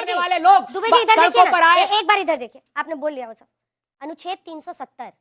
करने वाले लोग दुबे जी इधर सड़कों पर आए। एक बार इधर देखिए, आपने बोल लिया वो सब। अनुच्छेद 370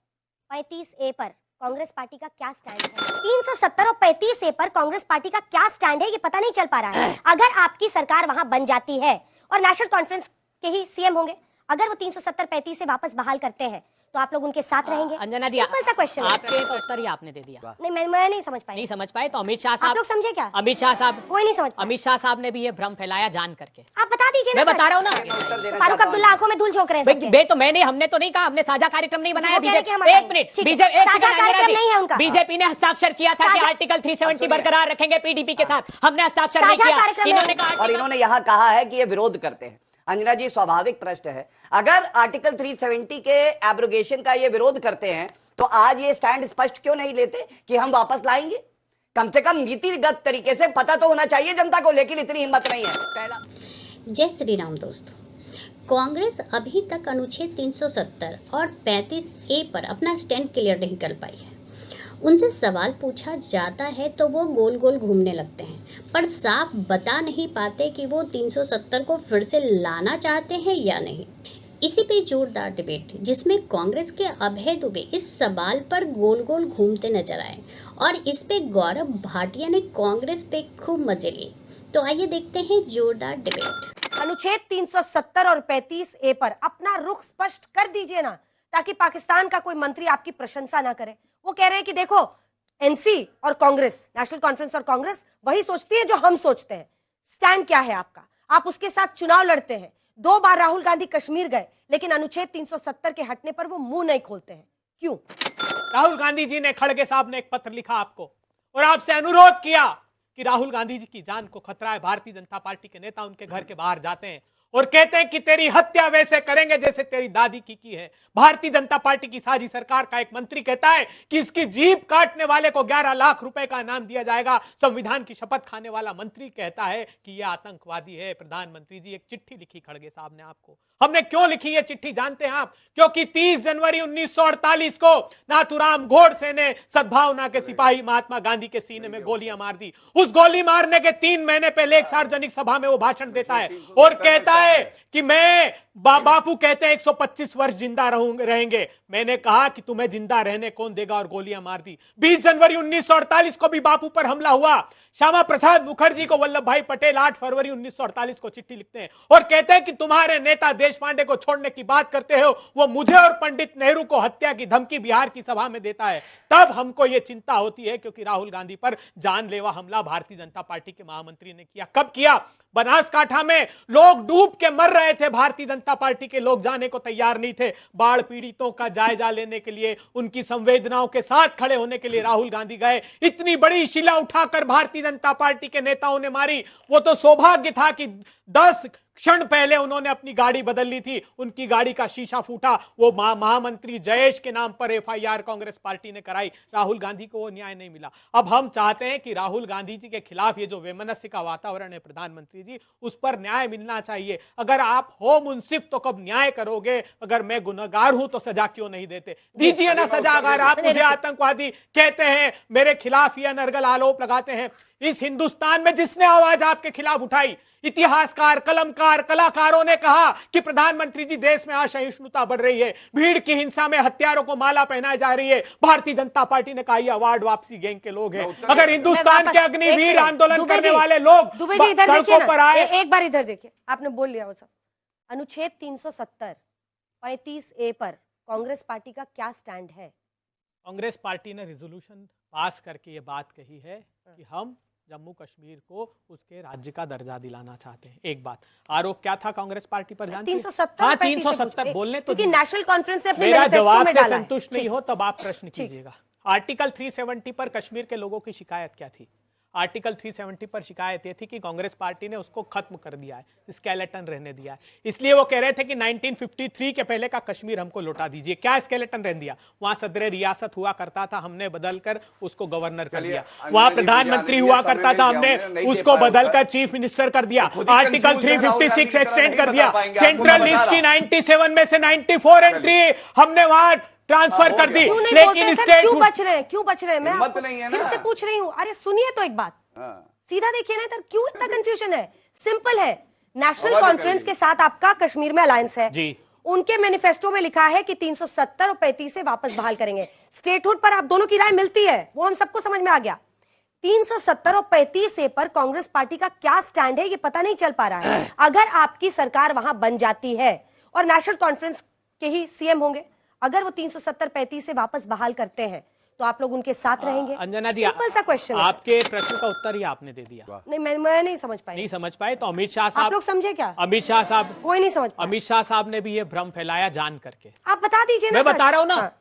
35A पर कांग्रेस पार्टी का क्या स्टैंड है? 370 और 35A पर कांग्रेस पार्टी का क्या स्टैंड है ये पता नहीं चल पा रहा है। अगर आपकी सरकार वहां बन जाती है और नेशनल कॉन्फ्रेंस के ही सीएम होंगे, अगर वो 370 35 से वापस बहाल करते हैं तो आप लोग उनके साथ रहेंगे? अंजना दी, सिंपल सा क्वेश्चन है। आपके उत्तर ही आपने दे दिया। नहीं, मैं नहीं समझ पाई। नहीं समझ पाए तो अमित शाह आप साहब, लोग समझे क्या? अमित शाह साहब, कोई नहीं समझ पाया। अमित शाह साहब ने भी ये भ्रम फैलाया जान करके। आप बता दीजिए ना। मैं बता रहा हूँ ना। फारूक अब्दुल्ला आंखों में धूल झोंक रहे हैं। बे तो मैंने, हमने तो नहीं कहा, हमने साझा कार्यक्रम नहीं बनाया। बीजेपी, एक मिनट, बीजेपी ने हस्ताक्षर किया था कि आर्टिकल 370 बरकरार रखेंगे पीडीपी के साथ। हमने हस्ताक्षर नहीं किया, इन्होंने कहा। और इन्होंने यहाँ कहा है कि ये विरोध करते हैं। अंजना जी, स्वाभाविक प्रश्न है, अगर आर्टिकल 370 के एब्रोगेशन का ये विरोध करते हैं तो आज ये स्टैंड स्पष्ट क्यों नहीं लेते कि हम वापस लाएंगे? कम से कम नीतिगत तरीके से पता तो होना चाहिए जनता को, लेकिन इतनी हिम्मत नहीं है। पहला, जय श्री राम दोस्तों। कांग्रेस अभी तक अनुच्छेद 370 और 35A पर अपना स्टैंड क्लियर नहीं कर पाई है। उनसे सवाल पूछा जाता है तो वो गोल गोल घूमने लगते हैं, पर साफ बता नहीं पाते कि वो 370 को फिर से लाना चाहते हैं या नहीं। इसी पे जोरदार डिबेट जिसमें कांग्रेस के अभय दुबे इस सवाल पर गोल गोल घूमते नजर आए और इस पे गौरव भाटिया ने कांग्रेस पे खूब मजे लिए। तो आइए देखते हैं जोरदार डिबेट। अनुच्छेद 370 और 35A पर अपना रुख स्पष्ट कर दीजिए ना, ताकि पाकिस्तान का कोई मंत्री आपकी प्रशंसा ना करे। वो कह रहे हैं कि देखो, एनसी और कांग्रेस, नेशनल कॉन्फ्रेंस और कांग्रेस वही सोचती है जो हम सोचते हैं। स्टैंड क्या है आपका? आप उसके साथ चुनाव लड़ते हैं। 2 बार राहुल गांधी कश्मीर गए, लेकिन अनुच्छेद 370 के हटने पर वो मुंह नहीं खोलते हैं। क्यों? राहुल गांधी जी ने, खड़गे साहब ने एक पत्र लिखा आपको और आपसे अनुरोध किया कि राहुल गांधी जी की जान को खतरा है। भारतीय जनता पार्टी के नेता उनके घर के बाहर जाते हैं और कहते हैं कि तेरी हत्या वैसे करेंगे जैसे तेरी दादी की है। भारतीय जनता पार्टी की साझी सरकार का एक मंत्री कहता है कि इसकी जीभ काटने वाले को 11 लाख रुपए का इनाम दिया जाएगा। संविधान की शपथ खाने वाला मंत्री कहता है कि यह आतंकवादी है। प्रधानमंत्री जी, एक चिट्ठी लिखी खड़गे साहब ने आपको। हमने क्यों लिखी ये चिट्ठी जानते हैं आप? क्योंकि 30 जनवरी 1948 को नाथूराम गोडसे ने सद्भावना के सिपाही महात्मा गांधी के सीने में गोलियां मार दी। उस गोली मारने के 3 महीने पहले एक सार्वजनिक सभा में वो भाषण देता है और कहता है कि मैं, बापू कहते हैं 125 वर्ष जिंदा रहेंगे। मैंने कहा कि तुम्हें जिंदा रहने कौन देगा, और गोलियां मार दी। 20 जनवरी 1948 को भी बापू पर हमला हुआ। श्यामा प्रसाद मुखर्जी को वल्लभ भाई पटेल 8 फरवरी 1948 को चिट्ठी लिखते हैं और कहते हैं कि तुम्हारे नेता देशपांडे को छोड़ने की बात करते हो, वो मुझे और पंडित नेहरू को हत्या की धमकी बिहार की सभा में देता है। तब हमको ये चिंता होती है, क्योंकि राहुल गांधी पर जानलेवा हमला भारतीय जनता पार्टी के महामंत्री ने किया। कब किया? बनासकांठा में लोग डूब के मर रहे थे, भारतीय जनता पार्टी के लोग जाने को तैयार नहीं थे। बाढ़ पीड़ितों का जायजा लेने के लिए, उनकी संवेदनाओं के साथ खड़े होने के लिए राहुल गांधी गए। इतनी बड़ी शिला उठाकर भारतीय जनता पार्टी के नेताओं ने मारी। वो तो सौभाग्य था कि 10 क्षण पहले उन्होंने अपनी गाड़ी बदल ली थी, उनकी गाड़ी का शीशा फूटा। वो महामंत्री जयेश के नाम पर एफआईआर कांग्रेस पार्टी ने कराई। राहुल गांधी को वो न्याय नहीं मिला। अब हम चाहते हैं कि राहुल गांधी जी के खिलाफ ये जो वैमनस्य का वातावरण है प्रधानमंत्री जी, उस पर न्याय मिलना चाहिए। अगर आप हो मुंसिफ तो कब न्याय करोगे? अगर मैं गुनहगार हूं तो सजा क्यों नहीं देते? दीजिए ना सजा। अगर आप मुझे आतंकवादी कहते हैं, मेरे खिलाफ ये अनर्गल आरोप लगाते हैं, इस हिंदुस्तान में जिसने आवाज आपके खिलाफ उठाई, इतिहासकार, कलमकार, कलाकारों ने कहा कि प्रधानमंत्री जी, देश में असहिष्णुता बढ़ रही है, भीड़ की हिंसा में हथियारों को माला पहनाई जा रही है। भारतीय जनता पार्टी ने कहा ये अवार्ड वापसी गैंग के लोग हैं। अगर हिंदुस्तान के अग्निवीर आंदोलन करने वाले लोग सड़कों पर आए। एक बार इधर देखिए, आपने बोल लिया वो सब। अनुच्छेद 370 35A पर कांग्रेस पार्टी का क्या स्टैंड है? कांग्रेस पार्टी ने रिजोल्यूशन पास करके ये बात कही है कि हम जम्मू कश्मीर को उसके राज्य का दर्जा दिलाना चाहते हैं। एक बात, आरोप क्या था कांग्रेस पार्टी पर जानती हैं? 370 हाँ, 370 बोलने तो क्योंकि नेशनल कॉन्फ्रेंस से मेरा जवाब से संतुष्ट नहीं हो तब आप प्रश्न कीजिएगा। आर्टिकल 370 पर कश्मीर के लोगों की शिकायत क्या थी? आर्टिकल 370 पर शिकायत ये थी कि कांग्रेस पार्टी ने उसको खत्म कर दिया है, स्केलेटन रहने दिया है। इसलिए वो कह रहे थे कि 1953 के पहले का कश्मीर हमको लौटा दीजिए। क्या स्केलेटन रहने दिया? वहां सदर रियासत हुआ करता था, हमने बदलकर उसको गवर्नर कर दिया। वहां प्रधानमंत्री हुआ करता था, हमने उसको बदलकर चीफ मिनिस्टर कर दिया। आर्टिकल 356 एक्सटेंड कर दिया। सेंट्रल लिस्ट की 97 में से 94 एंट्री हमने वहां ट्रांसफर कर दी। लेकिन स्टेट क्यों बच रहे हैं? क्यों बच रहे हैं? मैं हिम्मत नहीं है ना। फिर से पूछ रही हूँ। अरे सुनिए तो एक बात, सीधा देखिए ना इधर, क्यों इतना कंफ्यूजन है? सिंपल है, नेशनल कॉन्फ्रेंस के साथ आपका कश्मीर में अलायंस है जी। उनके मैनिफेस्टो में लिखा है कि 370 और 35 से वापस बहाल करेंगे। स्टेटहुड पर आप दोनों की राय मिलती है, वो हम सबको समझ में आ गया। 370 और 35 ए पर कांग्रेस पार्टी का क्या स्टैंड है ये पता नहीं चल पा रहा है। अगर आपकी सरकार वहां बन जाती है और नेशनल कॉन्फ्रेंस के ही सीएम होंगे, अगर वो 370-35 से वापस बहाल करते हैं तो आप लोग उनके साथ रहेंगे? अंजना जी, सिंपल सा क्वेश्चन है। आपके प्रश्न का उत्तर ही आपने दे दिया। नहीं, मैं नहीं समझ पाई। नहीं समझ पाए तो अमित शाह आप साहब, लोग समझे क्या? अमित शाह साहब, कोई नहीं समझ पाया। अमित शाह साहब ने भी ये भ्रम फैलाया जान करके। आप बता दीजिए ना। मैं सर। बता रहा हूं ना। हाँ।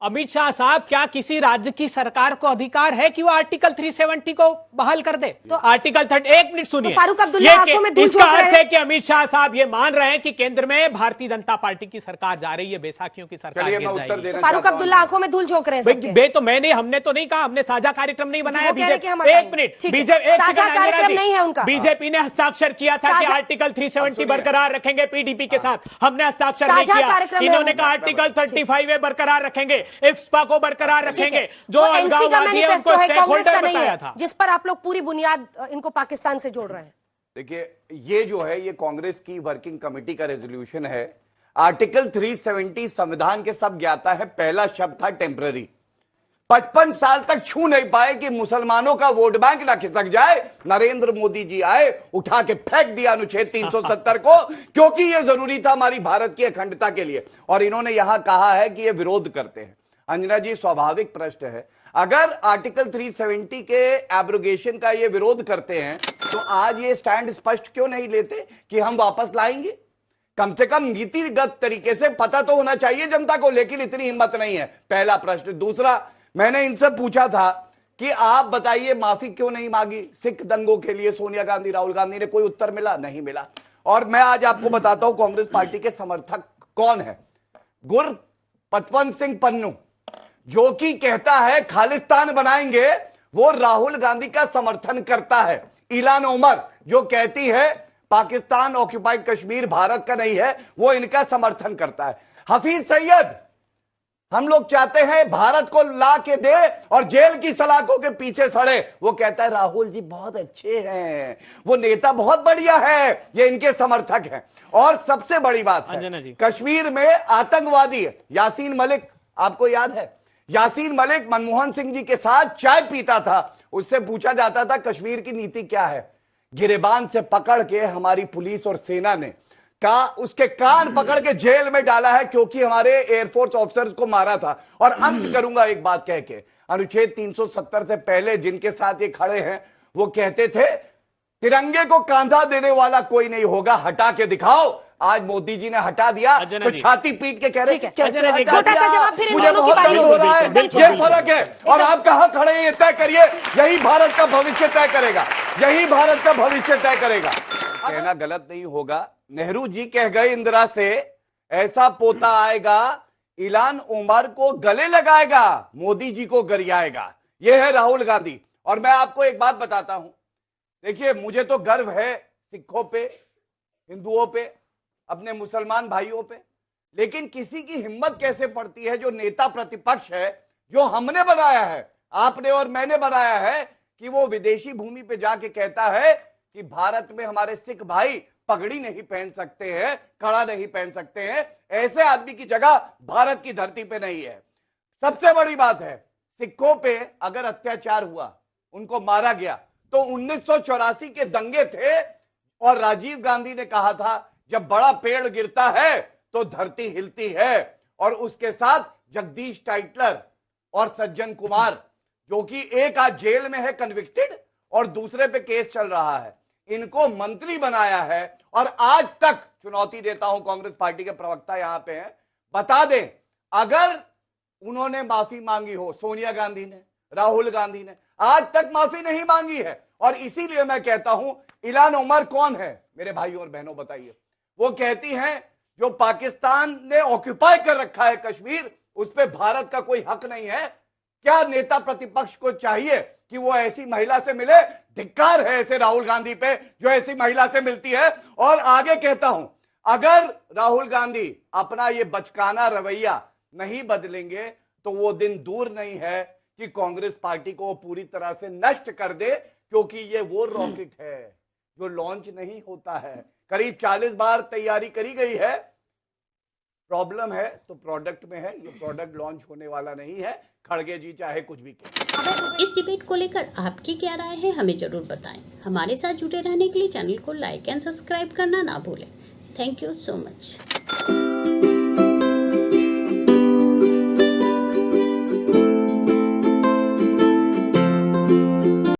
अमित शाह साहब, क्या किसी राज्य की सरकार को अधिकार है कि वो आर्टिकल 370 को बहाल कर दे? तो आर्टिकल 30, एक मिनट सुनिए। तो फारूक अब्दुल्ला आंखों में धूल इसका झोंक रहे अर्थ हैं। है कि अमित शाह साहब ये मान रहे हैं कि केंद्र में भारतीय जनता पार्टी की सरकार जा रही है, बैसाखियों की सरकार चलिए गिर मैं उत्तर जाएगी। देना फारूक चाहता हूं। अब्दुल्ला आंखों में धूल झोंक रहे हैं सबके। बे तो हमने तो नहीं कहा, हमने साझा कार्यक्रम नहीं बनाया। वो कह रहे हैं कि हम बीजेपी, एक हटाएंगे। मिनट, ठीक है। बीजेपी, साझा कार्यक्रम नहीं है उनका। बीजेपी ने हस्ताक्षर किया था कि साझा- आर्टिकल 370 सुनिए। बरकरार रखेंगे पीडीपी के साथ। हमने हस्ताक्षर नहीं साझा किया। कार्यक्रम है इन्होंने उनका। कहा आर्टिकल 35 बरकरार रखेंगे, इफ्सपा को बरकरार रखेंगे। जो वो एनसी का अलगाववादी है मैनिफेस्टो उनको है, स्टेक कांग्रेस का होल्डर नहीं बताया है, था। जिस पर आप लोग पूरी बुनियाद इनको पाकिस्तान से जोड़ रहे हैं। देखिए, ये जो है ये कांग्रेस की वर्किंग कमेटी का रेजोल्यूशन है। आर्टिकल 370 संविधान के सब ज्ञाता है, पहला शब्द था टेम्पररी। 55 साल तक छू नहीं पाए कि मुसलमानों का वोट बैंक ना खिसक जाए। नरेंद्र मोदी जी आए, उठा के फेंक दिया अनुच्छेद 370 को, क्योंकि यह जरूरी था हमारी भारत की अखंडता के लिए। और इन्होंने यहां कहा है कि यह विरोध करते हैं। अंजना जी, स्वाभाविक प्रश्न है, अगर आर्टिकल 370 के एब्रोगेशन का ये विरोध करते हैं तो आज ये स्टैंड स्पष्ट क्यों नहीं लेते कि हम वापस लाएंगे? कम से कम नीतिगत तरीके से पता तो होना चाहिए जनता को, लेकिन इतनी हिम्मत नहीं है। पहला प्रश्न। दूसरा, मैंने इनसे पूछा था कि आप बताइए माफी क्यों नहीं मांगी सिख दंगों के लिए सोनिया गांधी, राहुल गांधी ने? कोई उत्तर मिला? नहीं मिला। और मैं आज आपको बताता हूं कांग्रेस पार्टी के समर्थक कौन है। गुरपतवंत सिंह पन्नू, जो कि कहता है खालिस्तान बनाएंगे, वो राहुल गांधी का समर्थन करता है। इलान उमर, जो कहती है पाकिस्तान ऑक्युपाइड कश्मीर भारत का नहीं है, वो इनका समर्थन करता है। हफीज सैयद, हम लोग चाहते हैं भारत को ला के दे और जेल की सलाखों के पीछे सड़े, वो कहता है राहुल जी बहुत अच्छे हैं, वो नेता बहुत बढ़िया है। ये इनके समर्थक हैं। और सबसे बड़ी बात है, कश्मीर में आतंकवादी यासीन मलिक, आपको याद है यासीन मलिक मनमोहन सिंह जी के साथ चाय पीता था। उससे पूछा जाता था कश्मीर की नीति क्या है, गिरेबान से पकड़ के हमारी पुलिस और सेना ने उसके कान पकड़ के जेल में डाला है, क्योंकि हमारे एयरफोर्स ऑफिसर्स को मारा था। और अंत करूंगा एक बात कह के, अनुच्छेद 370 से पहले जिनके साथ ये खड़े हैं वो कहते थे तिरंगे को कांधा देने वाला कोई नहीं होगा, हटा के दिखाओ। आज मोदी जी ने हटा दिया तो छाती पीट के कह रहे हैं कैसे हटा छोटा सा दिया? जवाब फिर इन मुझे दोनों की बहुत बारी दर्द होगी। हो रहा है। बिल्कुल, ये बिल्कुल। फर्क है। और आप कहां खड़े हैं ये तय करिए। यही भारत का भविष्य तय करेगा, यही भारत का भविष्य तय करेगा। कहना गलत नहीं होगा, नेहरू जी कह गए इंदिरा से, ऐसा पोता आएगा इलान उमर को गले लगाएगा, मोदी जी को गरियाएगा। यह है राहुल गांधी। और मैं आपको एक बात बताता हूं, देखिए मुझे तो गर्व है सिखों पे, हिंदुओं पे, अपने मुसलमान भाइयों पे, लेकिन किसी की हिम्मत कैसे पड़ती है, जो नेता प्रतिपक्ष है, जो हमने बनाया है, आपने और मैंने बनाया है, कि वो विदेशी भूमि पे जाके कहता है कि भारत में हमारे सिख भाई पगड़ी नहीं पहन सकते हैं, कड़ा नहीं पहन सकते हैं। ऐसे आदमी की जगह भारत की धरती पे नहीं है। सबसे बड़ी बात है, सिखों पे अगर अत्याचार हुआ, उनको मारा गया, तो 1984 के दंगे थे और राजीव गांधी ने कहा था जब बड़ा पेड़ गिरता है तो धरती हिलती है। और उसके साथ जगदीश टाइटलर और सज्जन कुमार, जो कि एक आज जेल में है कन्विक्टेड और दूसरे पे केस चल रहा है, इनको मंत्री बनाया है। और आज तक चुनौती देता हूं, कांग्रेस पार्टी के प्रवक्ता यहां पे हैं, बता दें अगर उन्होंने माफी मांगी हो, सोनिया गांधी ने, राहुल गांधी ने, आज तक माफी नहीं मांगी है। और इसीलिए मैं कहता हूं, इलान उमर कौन है मेरे भाइयों और बहनों बताइए? वो कहती हैं जो पाकिस्तान ने ऑक्युपाई कर रखा है कश्मीर, उस पर भारत का कोई हक नहीं है। क्या नेता प्रतिपक्ष को चाहिए कि वो ऐसी महिला से मिले? धिक्कार है ऐसे राहुल गांधी पे जो ऐसी महिला से मिलती है। और आगे कहता हूं, अगर राहुल गांधी अपना ये बचकाना रवैया नहीं बदलेंगे तो वो दिन दूर नहीं है कि कांग्रेस पार्टी को पूरी तरह से नष्ट कर दे, क्योंकि ये वो रॉकेट है जो लॉन्च नहीं होता है। करीब 40 बार तैयारी करी गई है, प्रॉब्लम है तो प्रोडक्ट में है, ये प्रोडक्ट लॉन्च होने वाला नहीं है। खड़गे जी चाहे कुछ भी कहें। इस डिबेट को लेकर आपकी क्या राय है, हमें जरूर बताएं। हमारे साथ जुड़े रहने के लिए चैनल को लाइक एंड सब्सक्राइब करना ना भूलें। Thank you so much.